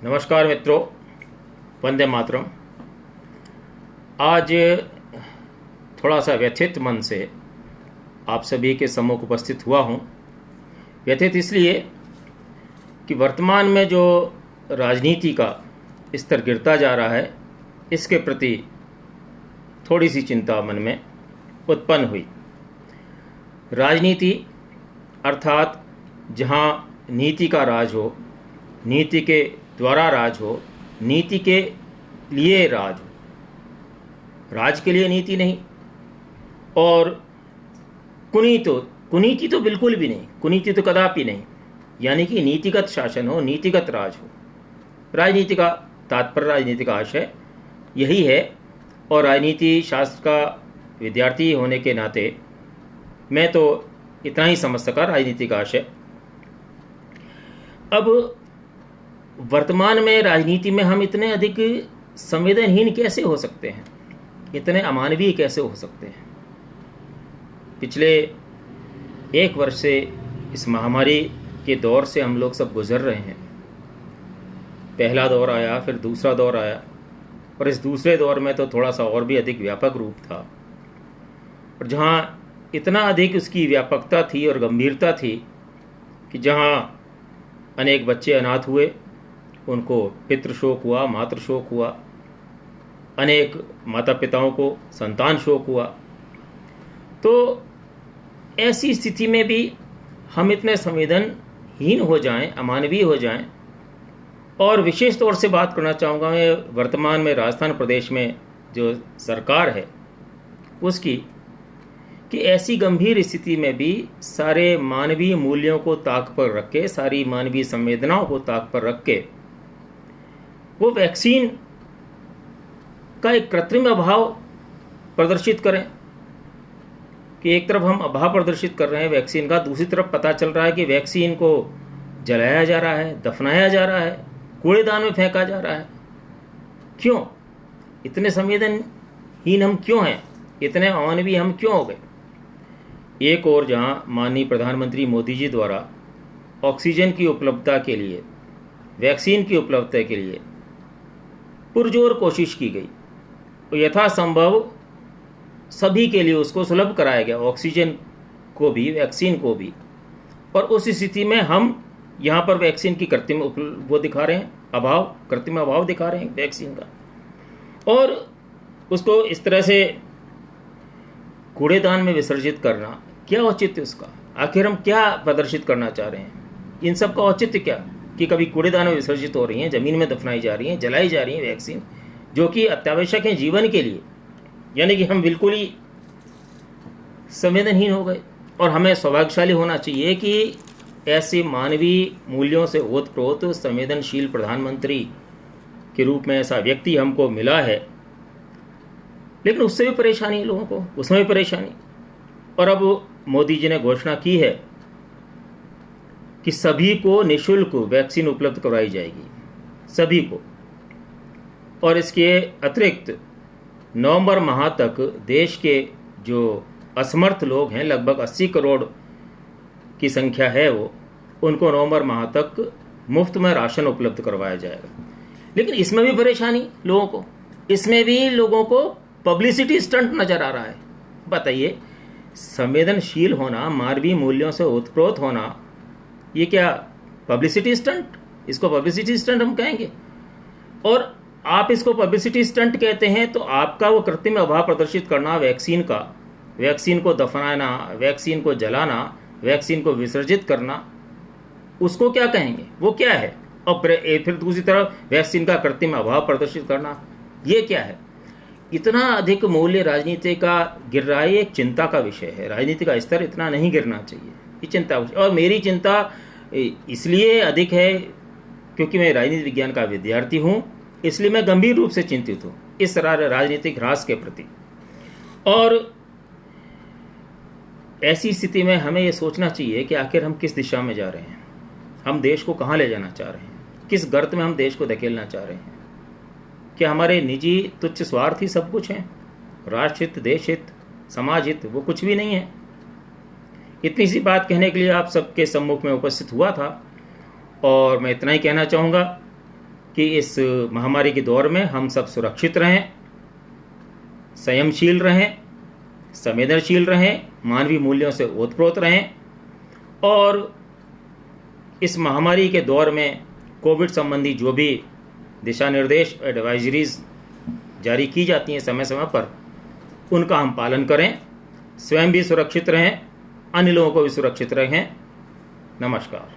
नमस्कार मित्रों, वंदे मातरम। आज थोड़ा सा व्यथित मन से आप सभी के सम्मुख उपस्थित हुआ हूँ। व्यथित इसलिए कि वर्तमान में जो राजनीति का स्तर गिरता जा रहा है, इसके प्रति थोड़ी सी चिंता मन में उत्पन्न हुई। राजनीति अर्थात जहाँ नीति का राज हो, नीति के द्वारा राज हो, नीति के लिए राज हो, राज के लिए नीति नहीं। और कुनीति तो बिल्कुल भी नहीं, कुनीति तो कदापि नहीं। यानी कि नीतिगत शासन हो, नीतिगत राज हो। राजनीति का तात्पर्य, राजनीति का आशय यही है। और राजनीति शास्त्र का विद्यार्थी होने के नाते मैं तो इतना ही समझ सका राजनीति का आशय। अब वर्तमान में राजनीति में हम इतने अधिक संवेदनहीन कैसे हो सकते हैं, इतने अमानवीय कैसे हो सकते हैं। पिछले एक वर्ष से इस महामारी के दौर से हम लोग सब गुजर रहे हैं। पहला दौर आया, फिर दूसरा दौर आया, और इस दूसरे दौर में तो थोड़ा सा और भी अधिक व्यापक रूप था। और जहाँ इतना अधिक उसकी व्यापकता थी और गंभीरता थी कि जहाँ अनेक बच्चे अनाथ हुए, उनको पितृशोक हुआ, मातृशोक हुआ, अनेक माता पिताओं को संतान शोक हुआ। तो ऐसी स्थिति में भी हम इतने संवेदनहीन हो जाएं, अमानवीय हो जाएं। और विशेष तौर से बात करना चाहूँगा मैं वर्तमान में राजस्थान प्रदेश में जो सरकार है उसकी, कि ऐसी गंभीर स्थिति में भी सारे मानवीय मूल्यों को ताक पर रख के, सारी मानवीय संवेदनाओं को ताक पर रख के वो वैक्सीन का एक कृत्रिम अभाव प्रदर्शित करें। कि एक तरफ हम अभाव प्रदर्शित कर रहे हैं वैक्सीन का, दूसरी तरफ पता चल रहा है कि वैक्सीन को जलाया जा रहा है, दफनाया जा रहा है, कूड़ेदान में फेंका जा रहा है। क्यों? इतने संवेदनहीन हम क्यों हैं, इतने अमानवीय हम क्यों हो गए। एक और जहां माननीय प्रधानमंत्री मोदी जी द्वारा ऑक्सीजन की उपलब्धता के लिए, वैक्सीन की उपलब्धता के लिए पुरजोर कोशिश की गई, तो यथासंभव सभी के लिए उसको सुलभ कराया गया, ऑक्सीजन को भी, वैक्सीन को भी। और उस स्थिति में हम यहाँ पर वैक्सीन की कृत्रिम वो दिखा रहे हैं, अभाव, कृत्रिम अभाव दिखा रहे हैं वैक्सीन का। और उसको इस तरह से कूड़ेदान में विसर्जित करना, क्या औचित्य उसका? आखिर हम क्या प्रदर्शित करना चाह रहे हैं? इन सब का औचित्य क्या कि कभी कूड़ेदान में विसर्जित हो रही हैं, ज़मीन में दफनाई जा रही हैं, जलाई जा रही हैं वैक्सीन, जो कि अत्यावश्यक है जीवन के लिए। यानी कि हम बिल्कुल ही संवेदनहीन हो गए। और हमें सौभाग्यशाली होना चाहिए कि ऐसे मानवीय मूल्यों से ओतप्रोत संवेदनशील प्रधानमंत्री के रूप में ऐसा व्यक्ति हमको मिला है। लेकिन उससे भी परेशानी है लोगों को, उसमें भी परेशानी। और अब मोदी जी ने घोषणा की है कि सभी को निःशुल्क वैक्सीन उपलब्ध करवाई जाएगी, सभी को। और इसके अतिरिक्त नवंबर माह तक देश के जो असमर्थ लोग हैं, लगभग 80 करोड़ की संख्या है वो, उनको नवंबर माह तक मुफ्त में राशन उपलब्ध करवाया जाएगा। लेकिन इसमें भी परेशानी लोगों को, इसमें भी लोगों को पब्लिसिटी स्टंट नजर आ रहा है। बताइए, संवेदनशील होना, मानवीय मूल्यों से ओतप्रोत होना, ये क्या पब्लिसिटी स्टंट? इसको पब्लिसिटी स्टंट हम कहेंगे। और आप इसको पब्लिसिटी स्टंट कहते हैं तो आपका वो कृत्रिम अभाव प्रदर्शित करना वैक्सीन का, वैक्सीन को दफनाना, वैक्सीन को जलाना, वैक्सीन को विसर्जित करना, उसको क्या कहेंगे? वो क्या है? और फिर दूसरी तरफ वैक्सीन का कृत्रिम अभाव प्रदर्शित करना, ये क्या है? इतना अधिक मूल्य राजनीति का गिर रहा है, एक चिंता का विषय है। राजनीति का स्तर इतना नहीं गिरना चाहिए, ये चिंता। और मेरी चिंता इसलिए अधिक है क्योंकि मैं राजनीति विज्ञान का विद्यार्थी हूँ, इसलिए मैं गंभीर रूप से चिंतित हूँ इस राजनीतिक ह्रास के प्रति। और ऐसी स्थिति में हमें यह सोचना चाहिए कि आखिर हम किस दिशा में जा रहे हैं, हम देश को कहाँ ले जाना चाह रहे हैं, किस गर्त में हम देश को धकेलना चाह रहे हैं। क्या हमारे निजी तुच्छ स्वार्थ ही सब कुछ हैं? राष्ट्रहित, देश हित, समाज हित वो कुछ भी नहीं है। इतनी सी बात कहने के लिए आप सबके सम्मुख में उपस्थित हुआ था। और मैं इतना ही कहना चाहूँगा कि इस महामारी के दौर में हम सब सुरक्षित रहें, संयमशील रहें, संवेदनशील रहें, मानवीय मूल्यों से ओतप्रोत रहें और इस महामारी के दौर में कोविड संबंधी जो भी दिशा निर्देश एडवाइजरीज जारी की जाती हैं समय समय पर, उनका हम पालन करें, स्वयं भी सुरक्षित रहें, अन्य लोगों को भी सुरक्षित रहें। नमस्कार।